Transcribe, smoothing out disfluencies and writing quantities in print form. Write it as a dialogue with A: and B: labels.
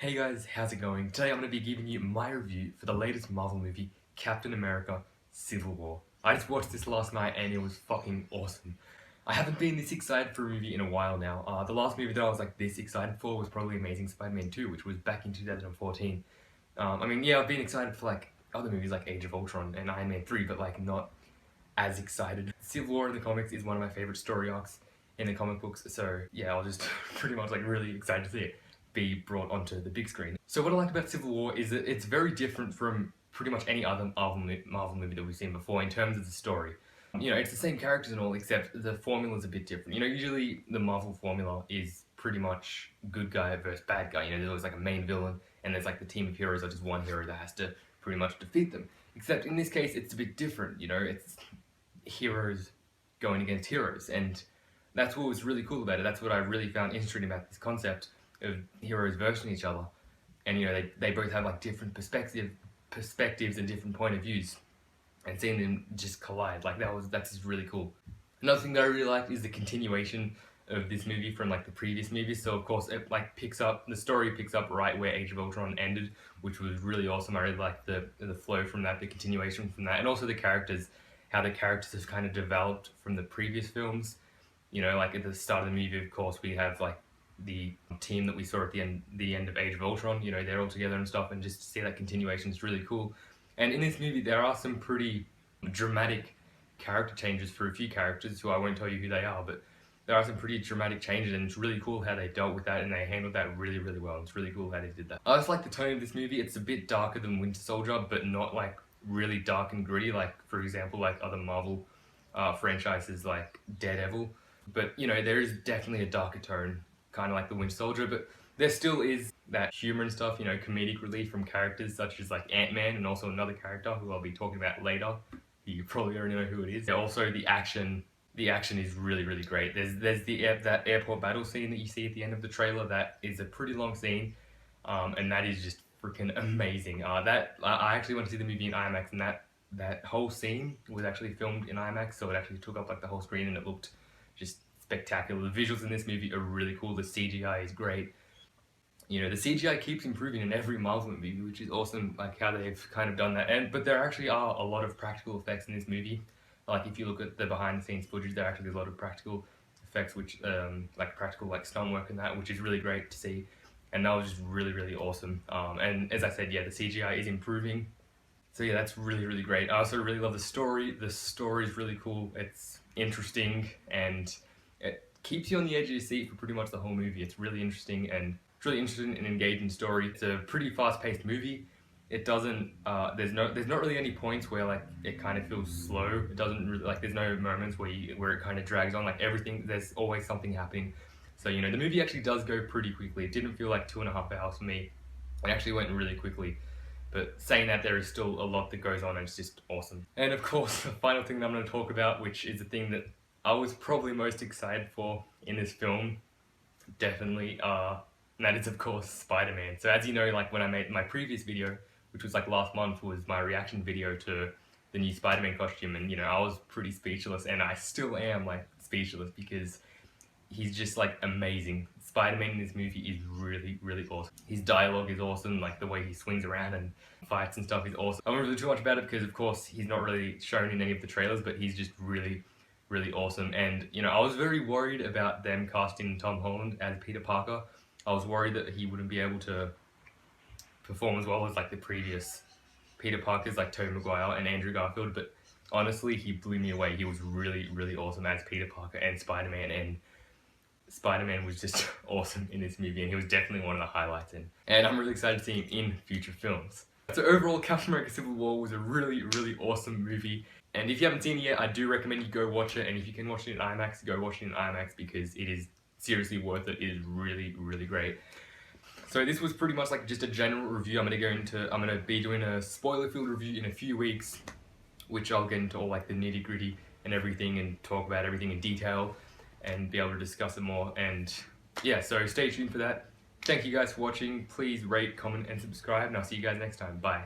A: Hey guys, how's it going? Today I'm going to be giving you my review for the latest Marvel movie, Captain America Civil War. I just watched this last night and it was fucking awesome. I haven't been this excited for a movie in a while now. The last movie that I was like this excited for was probably Amazing Spider-Man 2, which was back in 2014. Yeah, I've been excited for like other movies like Age of Ultron and Iron Man 3, but like not as excited. Civil War in the comics is one of my favorite story arcs in the comic books, so yeah, I was just pretty much like really excited to see it be brought onto the big screen. So what I like about Civil War is that it's very different from pretty much any other Marvel movie that we've seen before in terms of the story. You know, it's the same characters and all, except the formula's a bit different. You know, usually the Marvel formula is pretty much good guy versus bad guy. You know, there's always like a main villain, and there's like the team of heroes or just one hero that has to pretty much defeat them. Except in this case, it's a bit different. You know, it's heroes going against heroes, and that's what was really cool about it. That's what I really found interesting about this concept of heroes versus each other. And you know, they both have like different perspectives and different point of views, and seeing them just collide, like that's just really cool. Another thing that I really liked is the continuation of this movie from like the previous movies. So of course it like the story picks up right where Age of Ultron ended, which was really awesome. I really liked the flow from that, the continuation from that, and also the characters, how the characters have kind of developed from the previous films. You know, like at the start of the movie, of course, we have like the team that we saw at the end of Age of Ultron. You know, they're all together and stuff, and just to see that continuation is really cool. And in this movie, there are some pretty dramatic character changes for a few characters who I won't tell you who they are, but there are some pretty dramatic changes, and it's really cool how they dealt with that, and they handled that really, really well. It's really cool how they did that. I just like the tone of this movie. It's a bit darker than Winter Soldier, but not like really dark and gritty, like for example, like other Marvel franchises like Daredevil. But you know, there is definitely a darker tone, kind of like the Winter Soldier, but there still is that humor and stuff, you know, comedic relief from characters such as like Ant-Man and also another character who I'll be talking about later. You probably already know who it is. Also, the action is really, really great. There's that airport battle scene that you see at the end of the trailer. That is a pretty long scene, and that is just freaking amazing. I actually went to see the movie in IMAX, and that whole scene was actually filmed in IMAX, so it actually took up like the whole screen, and it looked just spectacular. The visuals in this movie are really cool. The CGI is great. You know, the CGI keeps improving in every Marvel movie, which is awesome, like how they've kind of done that. But there actually are a lot of practical effects in this movie. Like if you look at the behind the scenes footage, there actually is a lot of practical effects, which like practical like stunt work and that, which is really great to see. And that was just really, really awesome. And as I said, yeah, the CGI is improving. So yeah, that's really, really great. I also really love the story. The story is really cool. It's interesting, and it keeps you on the edge of your seat for pretty much the whole movie. It's really interesting, and it's really interesting and engaging story. It's a pretty fast-paced movie. It doesn't, there's not really any points where like it kind of feels slow. It doesn't really, like there's no moments where it kind of drags on. Like everything, there's always something happening. So you know, the movie actually does go pretty quickly. It didn't feel like 2.5 hours for me. It actually went really quickly. But saying that, there is still a lot that goes on, and it's just awesome. And of course, the final thing that I'm going to talk about, which is the thing that I was probably most excited for in this film, definitely, and that is of course Spider-Man. So as you know, like when I made my previous video, which was like last month, was my reaction video to the new Spider-Man costume, and you know, I was pretty speechless, and I still am like speechless because he's just like amazing. Spider-Man in this movie is really, really awesome. His dialogue is awesome, like the way he swings around and fights and stuff is awesome. I won't really too much about it because of course he's not really shown in any of the trailers, but he's just really, really awesome. And you know, I was very worried about them casting Tom Holland as Peter Parker. I was worried that he wouldn't be able to perform as well as like the previous Peter Parkers, like Tobey Maguire and Andrew Garfield, but honestly, he blew me away. He was really, really awesome as Peter Parker and Spider-Man, and Spider-Man was just awesome in this movie, and he was definitely one of the highlights and I'm really excited to see him in future films. So overall, Captain America Civil War was a really, really awesome movie, and if you haven't seen it yet, I do recommend you go watch it, and if you can watch it in IMAX, go watch it in IMAX because it is seriously worth it. It is really, really great. So this was pretty much like just a general review. I'm gonna be doing a spoiler-filled review in a few weeks, which I'll get into all like the nitty-gritty and everything, and talk about everything in detail, and be able to discuss it more. And yeah, so stay tuned for that. Thank you guys for watching. Please rate, comment, and subscribe, and I'll see you guys next time. Bye.